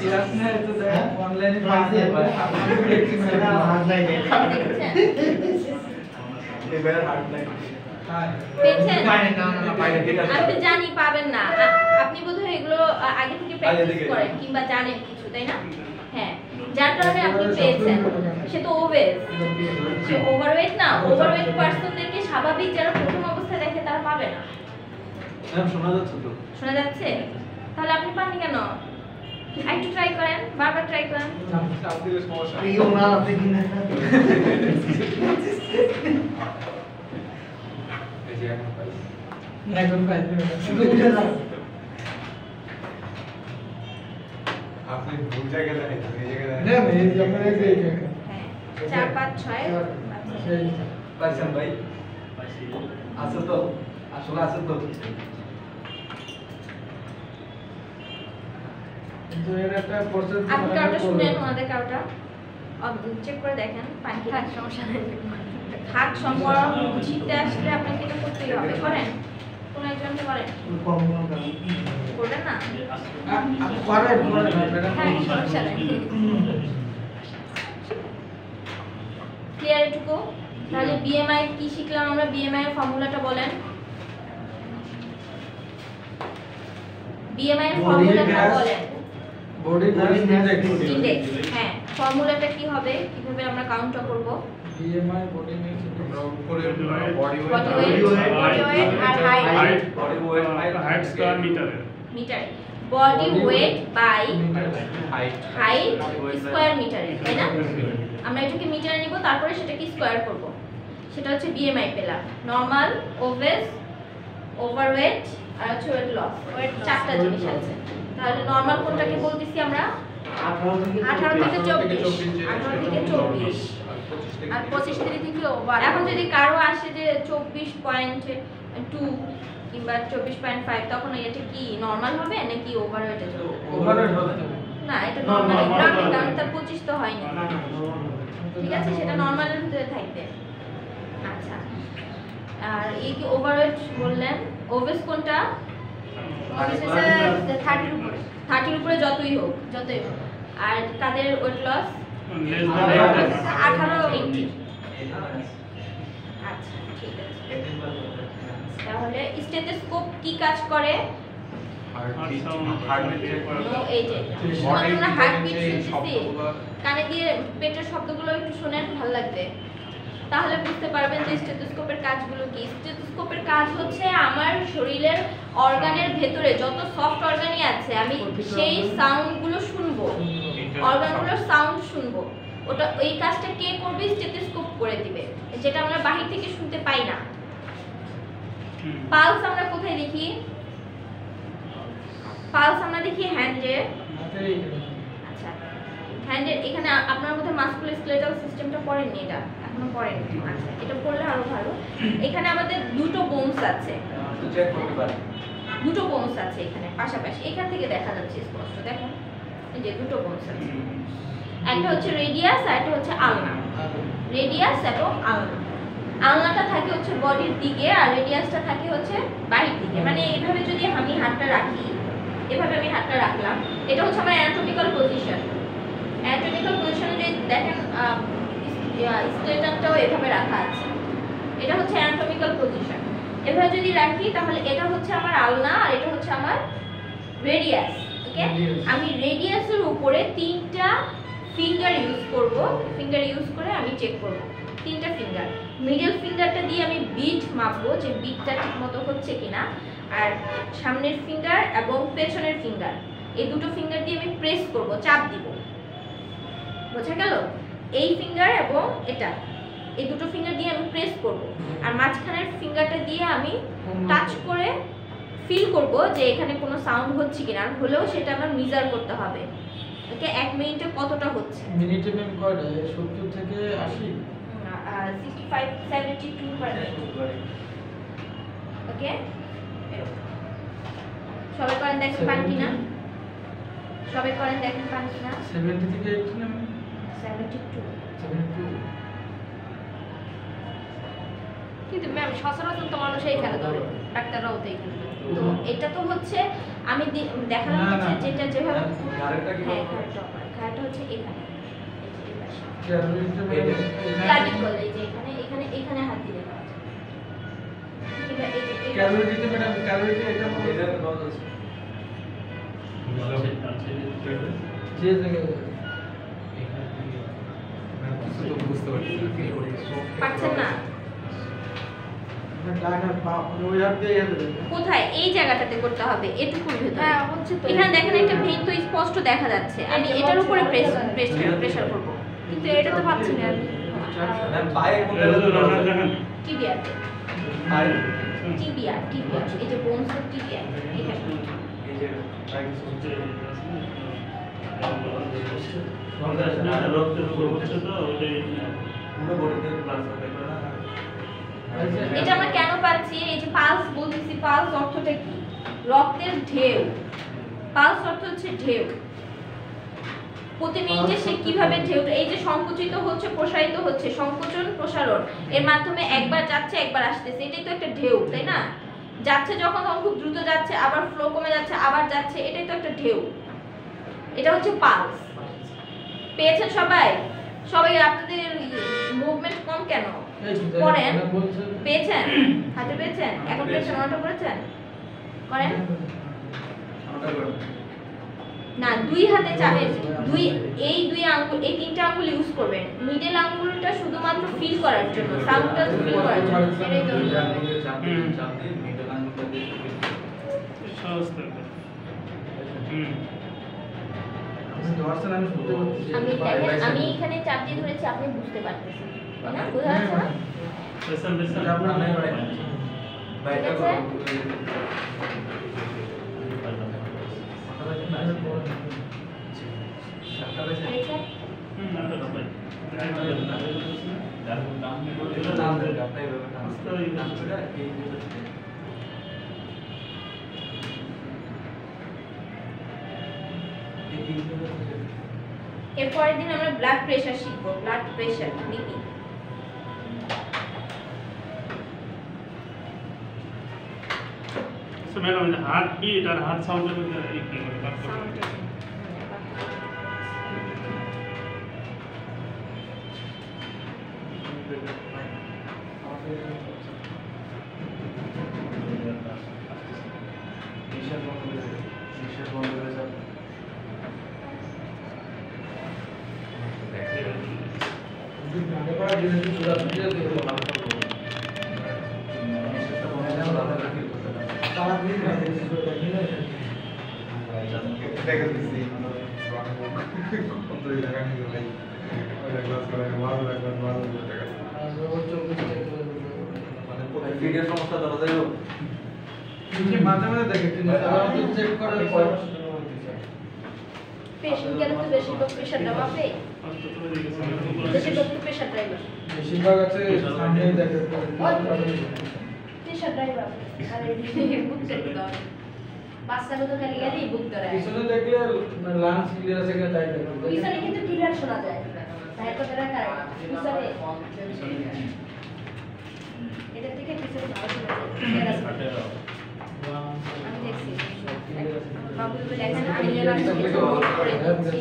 Serious না তো অনলাইনে পাইছে আপনি দেখছেন না হার্ড লাইন এবারে হার্ড লাইন পেয়েছেন আমি তো জানি পাবেন না আপনি বোধহয় এগুলো আগে থেকে প্র্যাকটিস করেন কিংবা জানেন কিছু তাই না হ্যাঁ যার কারণে আপনি পেয়েছেন সে তো ওবেস সে ওভারওয়েট না ওভারওয়েট পারসনদেরকে স্বাভাবিক যারা প্রথম অবস্থায় দেখে তারা পাবে না ম্যাম শোনা যাচ্ছে তো শোনা যাচ্ছে তাহলে আপনি পাননি কেন একটু ট্রাই করেন বারবার ট্রাই করেন আপনি সমস্যা এই ওনা আছে কিনা এই যে এখন পাই এখন পাইছে শুধু উঠে যাও আপনি ভুল জায়গায় দাঁড়িয়ে এই জায়গায় না না এই যখন এই যে হ্যাঁ 4 5 6 সেই পাইছেন ভাই আছে তো আসলে আছে তো কিন্তু এর একটা প্রসেস আপনি কাউটা শুনেন ওনাদের কাউটা চেক করে দেখেন পানি কি খাক সমস্যা নেই খাক সম্পর্ক বুঝতে আসলে আপনাকে এটা করতেই হবে করেন কোন একজনকে করেন কম কম করবেন না আপনি করেন হ্যাঁ সমস্যা নেই ক্লিয়ার এটুকু তাহলে বিএমআই কি শিখলাম আমরা বিএমআই এর ফর্মুলাটা বলেন বিএমআই এর ফর্মুলাটা বলেন বডি মাস ইনডেক্স হ্যাঁ ফর্মুলাটা কি হবে কিভাবে আমরা কাউন্ট করব বিএমআই বডি মাস আমরা উপরে বডি বডি ওয়েট আর height body weight height square মিটারে meter body weight by height height square মিটারে তাই না আমরা এটাকে মিটারে নিব তারপরে সেটাকে স্কয়ার করব সেটা হচ্ছে বিএমআই পেলাম নরমাল ওবেস ওভারওয়েট আর হচ্ছে ওয়েট লস চারটা জিনিস আছে তাহলে নরমাল কোনটাকে বলতেছি আমরা 18 থেকে 24 18 থেকে 24 আর 25 থেকে ওভার এখন যদি কারো আসে যে 24.2 কিংবা 24.5 তখন এটা কি নরমাল হবে নাকি ওভারওয়েটে চলবে ওভারওয়েট হবে না এটা নরমাল গ্রাউন্ড কারণ তার 25 তো হয়নি ঠিক আছে সেটা নরমালের ভিতরে থাকবে আচ্ছা আর এই কি ওভারওয়েট বললেন ওবেস কোনটা ওবেস হচ্ছে 30 এর উপরে 30 এর উপরে যতই হোক আর কাদের ওয়েট লস লেস দ্যান 18 ইঞ্চি আচ্ছা ঠিক আছে তাহলে স্টেথোস্কোপ কি কাজ করে এই যে আমরা হার্টবিট শুনতেছি কানে দিয়ে পেটের শব্দগুলো একটু শুনেন ভালো লাগবে তাহলে বুঝতে পারবেন যে স্টেথোস্কোপের কাজগুলো কি স্টেথোস্কোপের কাজ হচ্ছে আমার শরীরের অর্গানের ভেতরে যত সফট অর্গানই আছে আমি সেই সাউন্ডগুলো শুনবো অর্গানগুলোর সাউন্ড শুনবো ওটা এই কাজটা কে করবে স্টেথোস্কোপ করে দিবে যেটা আমরা বাহির থেকে শুনতে পাই না পালস আমরা কোথায় দেখি পালস আমরা দেখি হ্যান্ডে আচ্ছা হ্যান্ডে এখানে আপনার মধ্যে মাস্কুলোস্কেলেটাল সিস্টেমটা পড়েননি এটা এখনো পড়েননি আচ্ছা এটা পড়লে আরো ভালো এখানে আমাদের দুটো বোনস আছে তো চেক করতে পারেন দুটো বোনস আছে এখানে পাশাপাশি এখান থেকে দেখা যাচ্ছে স্পষ্ট দেখুন এই যে দুটো বোনস আছে একটা হচ্ছে রেডিয়াস আর একটা হচ্ছে আলনা রেডিয়াস এবং আলনা আলনাটা থাকে হচ্ছে বডির দিকে আর রেডিয়াসটা থাকে হচ্ছে বাহির দিকে মানে এইভাবে যদি আমি হাতটা রাখি এভাবে আমি হাতটা রাখলাম এটা হচ্ছে আমার অ্যানাটমিক্যাল পজিশন অ্যানাটমিক্যাল পজিশনে যদি দেখেন স্কেলেটনটাও এভাবে রাখা আছে এটা হচ্ছে অ্যানাটমিক্যাল পজিশন এভাবে যদি রাখি তাহলে এটা হচ্ছে আমার আলনা আর এটা হচ্ছে আমার রেডিয়াস ওকে আমি রেডিয়াসের উপরে তিনটা ফিঙ্গার ইউজ করব ফিঙ্গার ইউজ করে আমি চেক করব তিনটা ফিঙ্গার মিডল ফিঙ্গারটা দিয়ে আমি বিট মাপবো যে বিটটা ঠিকমতো হচ্ছে কিনা আর সামনের ফিঙ্গার এবং পেছনের ফিঙ্গার এই দুটো ফিঙ্গার দিয়ে আমি প্রেস করব চাপ দিব বোঝা গেল এই ফিঙ্গার এবং এটা এই দুটো ফিঙ্গার দিয়ে আমি প্রেস করব আর মাঝখানের ফিঙ্গারটা দিয়ে আমি টাচ করে ফিল করব যে এখানে কোনো সাউন্ড হচ্ছে কিনা আর হলেও সেটা আমার মেজার করতে হবে ওকে 1 মিনিটে কতটা হচ্ছে মিনিটে ম্যাম কয়টা 70 থেকে 80 65 72 পার ওকে সবাই করেন দেখেন পান কিনা সবাই করেন দেখেন পান কিনা 70 থেকে 80 না 72 72 কিন্তু ম্যাম সচরাচর তো মানুষ এইখানে ধরে, ডাক্তাররাও তো এইখানে ধরে। তো এটা তো হচ্ছে আমি দেখালাম না, হচ্ছে না। যেটা যেভাবে আরেকটা কি হ্যাঁ বলবো? ঘাড়টা হচ্ছে এখানে এই পাশে। ক্যালোরিটা ক্লাভিকল এই যে এখানে এখানে এখানে হাত দিলে পাওয়া যায়। কিংবা এই যে এই ক্যালোরিতে ম্যাডাম ক্যালোরিটা এটা বলে এটা বলা যাচ্ছে। যে জায়গায় বুঝতে পারছি পাচ্ছেন না ডান হাত পা ওই হাত দিয়ে ইয়ে দেবেন। কোথায় এই জায়গাটাতে করতে হবে এটুকুর ভিতরে। হ্যাঁ হচ্ছে তো এখানে দেখেন একটা ভেন তো স্পষ্ট দেখা যাচ্ছে, আমি এটার উপরে প্রেসার করব কিন্তু এটা তো পাচ্ছি না আমি ম্যাম পায়ে কোন টিবিয়াতে পায়ে টিবিয়া এই যে বোনস টিবিয়া এখানে এই যে পায়ে কিছু রক্তের উপর হচ্ছে তো ওইটাই পুরো বডিতে প্লাস হবে না। এটা আমরা কেন পাচ্ছি? এই যে পালস বলতেছি, পালস অর্থটা কি? রক্তের ঢেউ। পালস অর্থ হচ্ছে ঢেউ। প্রতি মিনিটে সে কিভাবে ঢেউটা এই যে সংকুচিত হচ্ছে প্রসারিত হচ্ছে, সংকোচন প্রসারণ এর মাধ্যমে একবার যাচ্ছে একবার আসতেছে, এটাই তো একটা ঢেউ, তাই না? যাচ্ছে যখন তখন খুব দ্রুত যাচ্ছে, আবার ফ্লো কমে যাচ্ছে, আবার যাচ্ছে, এটাই তো একটা ঢেউ। এটা হচ্ছে পালস। পেয়েছেন সবাই? সবাই আপনাদের মুভমেন্ট কম কেন? করেন? পেয়েছেন? হাতে পেয়েছেন? এখন পেয়েছেন? অনটা করেছেন? করেন? আমরা করব না, দুই হাতে চাপেন, দুই আঙ্গুল, এই তিনটা আঙ্গুল ইউজ করবেন। মিডল আঙ্গুলটা শুধুমাত্র ফিল করার জন্য, সাউন্ডটা ফিল করার জন্য। সেটাই তো চাপ দিয়ে মিডল আঙ্গুলটা দিয়ে সহজ থাকবে। আমি ধরছেন আমি শুনতে পাচ্ছি আমি দেখেন আমি এখানে চাপ দিয়ে ধরেছি, আপনি বুঝতে পারতেছেন, তাই না? বোঝা যাচ্ছে না? পেছন পেছন আপনার নাই মানে বাইকটা ঠিক আছে? হয়েছে? নাটা না ভাই এর পরের দিন আমরা ব্লাড প্রেশার শিখবো। Blood pressure BP. So madam heart beat আর হার্ট সাউন্ডের মধ্যে কি করে পার্থক্য? গানে পড়া জিনিস পুরো দিয়ে দেবো তারা দিন না সমস্যা ধরা যাইব মাঝে মাঝে দেখে চেক করে পেশেন্ট গেলে তো বেশিরভাগ প্রেশারটা মাপে, বেশিরভাগ তো প্রেশার ড্রাইভার। বেশিরভাগ আছে সামনে দেখে প্রেশার ড্রাইভার আর এই বুক করতে দাও। বাচ্চারা তো খালি গেলেই বুক ধরে। পিছনে দেখলে লাঞ্চ ক্লিয়ার আছে কিনা তাই দেখো পিছনে কিন্তু ক্লিয়ার শোনা যায়। তাই তো তারা কারে পিছনে এটা থেকে পিছনে ভালো শোনা যায়। ক্লিয়ার আছে। আমি দেখছি। বাবু তো দেখেন না ক্লিয়ার আছে কিছু নোট করে দিচ্ছি।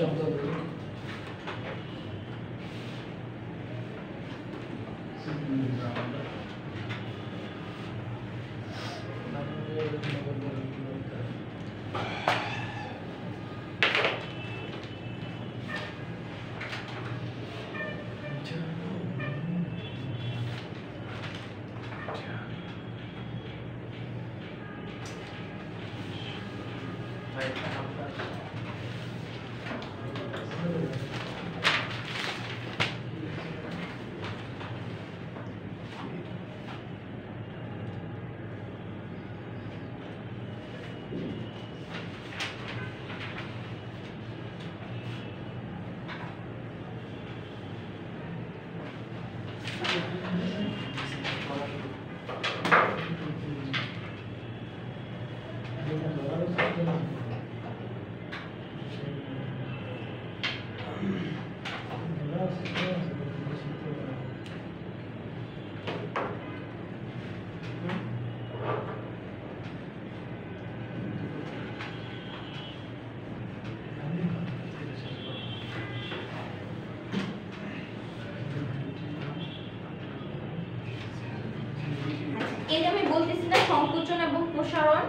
অপসারণ,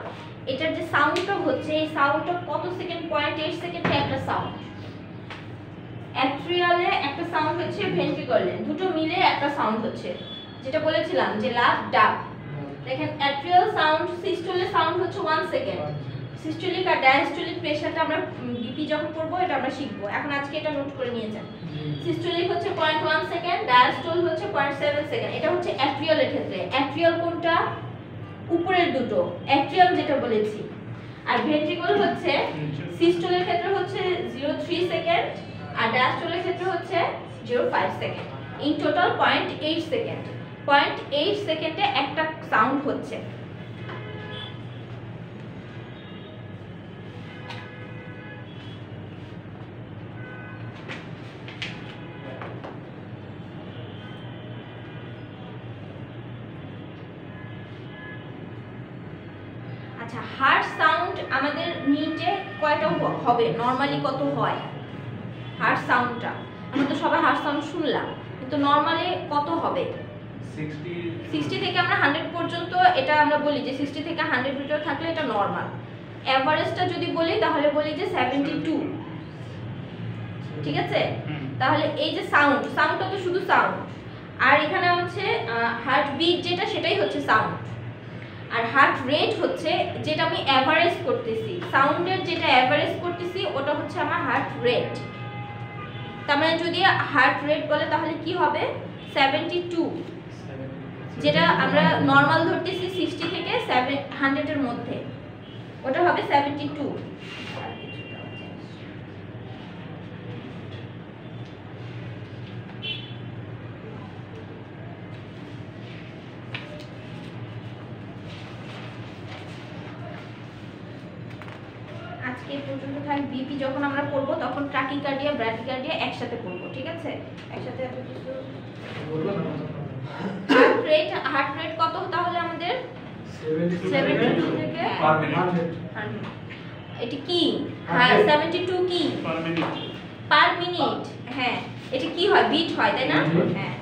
এটার যে সাউন্ডটা হচ্ছে এই সাউন্ডটা কত সেকেন্ড, 0.8 সেকেন্ডে একটা সাউন্ড। অ্যাট্রিয়ালে একটা সাউন্ড হচ্ছে, ভেন্ট্রিকলে, দুটো মিলে একটা সাউন্ড হচ্ছে, যেটা বলেছিলাম যে লাভ ডাব। দেখেন অ্যাট্রিয়াল সাউন্ড, সিস্টোলে সাউন্ড হচ্ছে 1 সেকেন্ড। সিস্টোলিক আর ডায়াস্টোলিক প্রেসারটা আমরা বিপি যখন করব এটা আমরা শিখব। এখন আজকে এটা নোট করে নিয়ে যান। সিস্টোলিক হচ্ছে 0.1 সেকেন্ড, ডায়াস্টোল হচ্ছে 0.7 সেকেন্ড। এটা হচ্ছে অ্যাট্রিয়ালের ক্ষেত্রে। অ্যাট্রিয়াল কোনটা? উপরের দুটো, অ্যাট্রিয়াম যেটা বলেছি। আর ভেন্ট্রিকল হচ্ছে সিস্টোলের ক্ষেত্রে হচ্ছে 0.3 সেকেন্ড আর ডায়াস্টোলের ক্ষেত্রে হচ্ছে 0.5 সেকেন্ড। In total 0.8 second. 0.8 সেকেন্ডে একটা সাউন্ড হচ্ছে। আচ্ছা, হার্ট সাউন্ড আমাদের মিনিটে কয়টা হবে, নরমালি কত হয় হার্ট সাউন্ডটা? আমরা তো সবাই হার্ট সাউন্ড শুনলাম, কিন্তু নরমালি কত হবে? 60 থেকে আমরা 100 পর্যন্ত, এটা আমরা বলি যে 60 থেকে 100 ভিতর থাকলে এটা নরমাল। এভারেজটা যদি বলি তাহলে বলি যে 72। ঠিক আছে? তাহলে এই যে সাউন্ডটা তো শুধু সাউন্ড, আর এখানে হচ্ছে হার্ট বিট যেটা, সেটাই হচ্ছে সাউন্ড। আর হার্ট রেট হচ্ছে যেটা আমি এভারেজ করতেছি, সাউন্ডের যেটা এভারেজ করতেছি ওটা হচ্ছে আমার হার্ট রেট। তার মানে যদি হার্ট রেট বলে তাহলে কি হবে? 72, যেটা আমরা নরমাল ধরতেছি 60 থেকে 100 এর মধ্যে, ওটা হবে 72। আজকে পর্যন্ত থাক। বিপি যখন আমরা করব তখন ট্রাকিকার্ডিয়া, ব্র্যাডিকার্ডিয়া একসাথে করব। ঠিক আছে? একসাথে এত কিছু বলবো না। হার্ট রেট কত তাহলে আমাদের? 72 থেকে পার মিনিট। 100 এটা কি? হ্যাঁ, 72 কি? Per minute. Per minute. হ্যাঁ, এটা কি হয়? বিট হয়, তাই না? হ্যাঁ।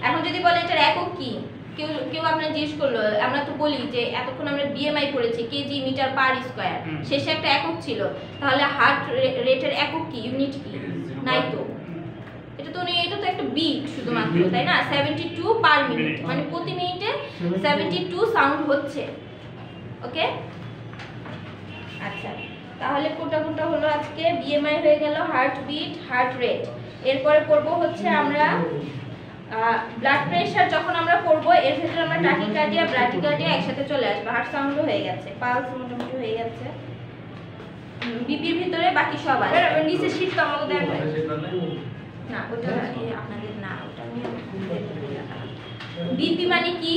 এখন যদি বলে এটার একক কি, কেউ আপনার জিজ্ঞেস করলো, আমরা তো বলি যে এতক্ষণ আমরা বিএমআই করেছি, কেজি মিটার পার স্কয়ার, শেষে একটা একক ছিল, তাহলে হার্ট রেটের একক কি, ইউনিট কি? নাই তো। এটা তো একটা বিট শুধুমাত্র, তাই না? 72 পার মিনিট, মানে প্রতি মিনিটে 72 সাউন্ড হচ্ছে। ওকে, আচ্ছা, তাহলে কোনটা কোনটা হলো আজকে? বিএমআই হয়ে গেল, হার্ট বিট, হার্ট রেট। এরপরে পড়ব হচ্ছে আমরা ব্লাড প্রেশার। যখন আমরা পড়ব এর ক্ষেত্রে আমরা ট্যাকিকার্ডিয়া, ব্র্যাডিকার্ডিয়া একসাথে চলে আসবে। হার্ট সাউন্ডও হয়ে গেছে, পালস মোটামুটি হয়ে গেছে, বিপির ভিতরে বাকি সব আছে। এবার নিচে শীট তো আমাকে দেখবে না, ওটা আপনাদের না, ওটা নিয়ে বিপি মানে কি?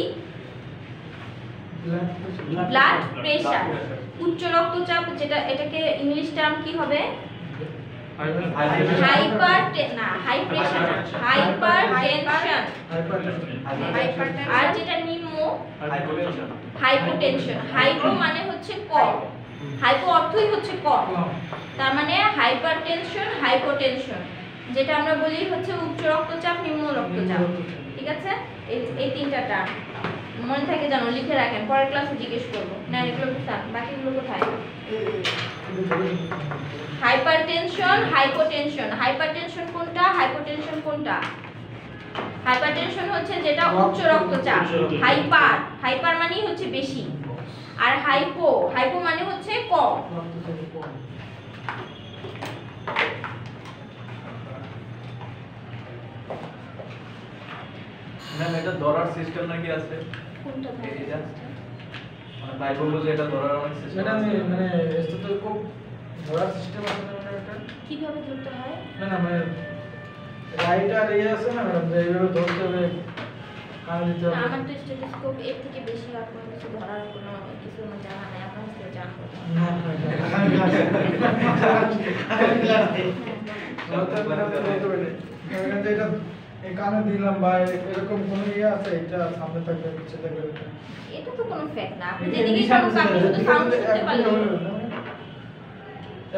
ব্লাড প্রেশার, উচ্চ রক্তচাপ, যেটা এটাকে ইংলিশ টার্ম কি হবে? আর যেটা নিম্ন হাইপোটেনশন। হাইপো মানে হচ্ছে কম, হাইপো অর্থই হচ্ছে কম, তার মানে হাইপারটেনশন, হাইপোটেনশন, যেটা আমরা বলি হচ্ছে উচ্চ রক্তচাপ, নিম্ন রক্তচাপ। ঠিক আছে? এই তিনটা টার্ম মনে থাকে জানো, লিখে রাখেন, পরের ক্লাসে জিজ্ঞেস করবো না। এগুলো বুঝতাম, বাকিগুলো কোথায়? Hypertension, hypotension. হাইপারটেনশন কোনটা, হাইপোটেনশন কোনটা? হাইপারটেনশন হচ্ছে যেটা উচ্চ রক্তচাপ, হাইপার, হাইপার মানে হচ্ছে বেশি, আর হাইপো, হাইপো মানে হচ্ছে কম। ম্যাম, এটা ধরার সিস্টেম নাকি আছে? কোনটা? এটা মানে ভাই বললো যে এটা ধরার অনেক সিস্টেম এটা আছে। মানে স্টেথোস্কোপ ধরার সিস্টেম আছে না মানে এটা? কিভাবে ধরতে হয়? না মানে রাইট আর এই আছে না ম্যাডাম, যে এইভাবে ধরতে হবে, কানে দিতে হবে। আমার তো স্টেথোস্কোপ এর থেকে বেশি আর কোনো কিছু ধরার কোনো কিছু আমার জানা নাই, আপনার কাছে জানবো। না এটা এই কানে দিলাম বা এরকম কোনো ইয়ে আছে, এটা সামনে থাকবে, পিছে থাকবে? এটা তো কোনো ফ্যাক্ট না, আপনি যেদিকে থাকুক আপনি শুধু সাউন্ড শুনতে পারলেন।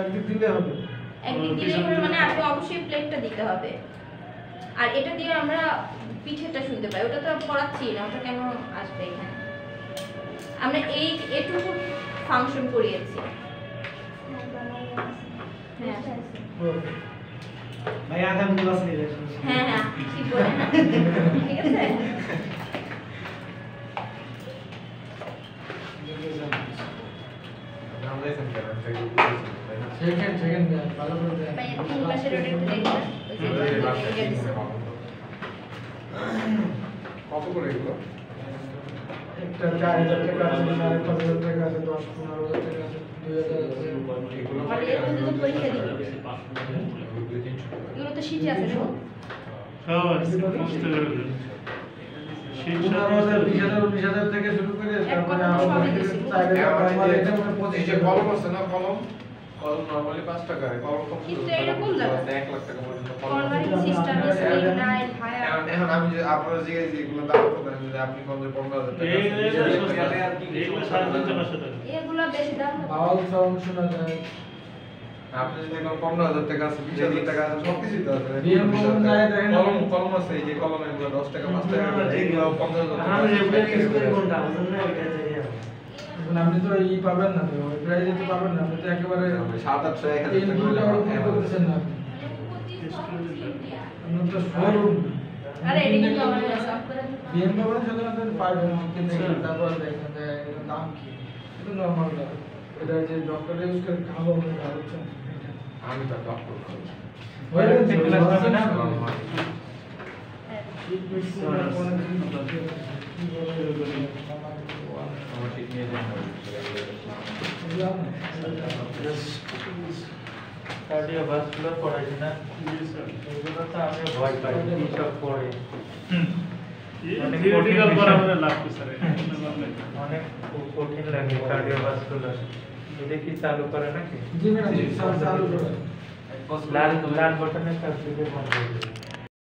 একদিক দিলে হবে, একদিক দিলেই হবে মানে আপনি অবশ্যই প্লেটটা দিতে হবে। আর এটা দিয়ে আমরা পিঠেটা শুনতে পাই, ওটা তো পড়াচ্ছি না, ওটা কেন আসবে এখানে? আমরা এই এটুকু ফাংশন করিয়েছি। হ্যাঁ ওকে ভাই আগামী ক্লাস নিয়ে হ্যাঁ হ্যাঁ ঠিক বলে না ঠিক আছে। সেকেন্ড ভালো করে দেন ভাই তিন মাসের ওটা একটু দেখবেন ওই যে কত করে এগুলো? একটা 4000 টাকা আছে 5000 টাকা আছে 10-15,000 টাকা আছে 2000 আছে এগুলো আর এর মধ্যে তো পরীক্ষা দিবে এগুলো তো শিটে আছে দেখো। সব আছে বুঝতে পারবে সেই 15,000 20,000 19,000 থেকে শুরু করে তারপরে কথা তো আরো সবই দিছি। এটা মানে এই যে কলম আছে না, কলম নরমালি 5 টাকা, কলম কত? কিন্তু এটা কোন জায়গা? 1 লাখ টাকা পর্যন্ত কলম। কর্নারিং সিস্টেম স্লিম নাইল ভায়া এখন আমি যে আপনারা যে এগুলো দাম কত বলেন, যদি আপনি কোন 15,000 টাকা এগুলো 450 টাকা। এগুলো বেশি দাম না। বাউল সাউন্ড শোনা যায় আপনি যদি কোন 15,000 টাকা আছে 20,000 টাকা আছে সবকিছু তো আছে। DM কলম যায় দেখেন কলম আছে, এই যে কলম এগুলো 10 টাকা 5 টাকা এগুলো 15,000 টাকা। আমি রেফারেন্স ইউজ করি কোনটা বুঝুন না ওইটা যাই এখন আপনি তো ই পাবেন না তো ওই প্রাইজে তো পাবেন না আপনি তো একেবারে 7-800 1000 তিন টাকা ফুট করে করতেছেন না আপনি আপনার তো শোরুম আরে এটা কিন্তু আমাদের সব করে বিএম পাবেন সাধারণত পাবেন কিন্তু তারপর দেখেন যে এর দাম কি এটা নরমাল দাম এটা যে ডক্টর ইউজ করে খাবো আমরা ভাবছেন আমি তো ডক্টর করি। হয়ে গেছে ক্লাস হবে না? আমার ঠিক নিয়ে যান কার্ডিওভাস্কুলার পড়াইছি না এগুলো তো আমি ভয় পাই কি সব পড়ে থিওরিটিক্যাল করা মানে লাভ কি স্যার অনেক কঠিন লাগে কার্ডিওভাস্কুলার এটা কি চালু করে নাকি জি ম্যাডাম চালু করে লাল লাল বাটনে চাপ দিলে বন্ধ হয়ে যাবে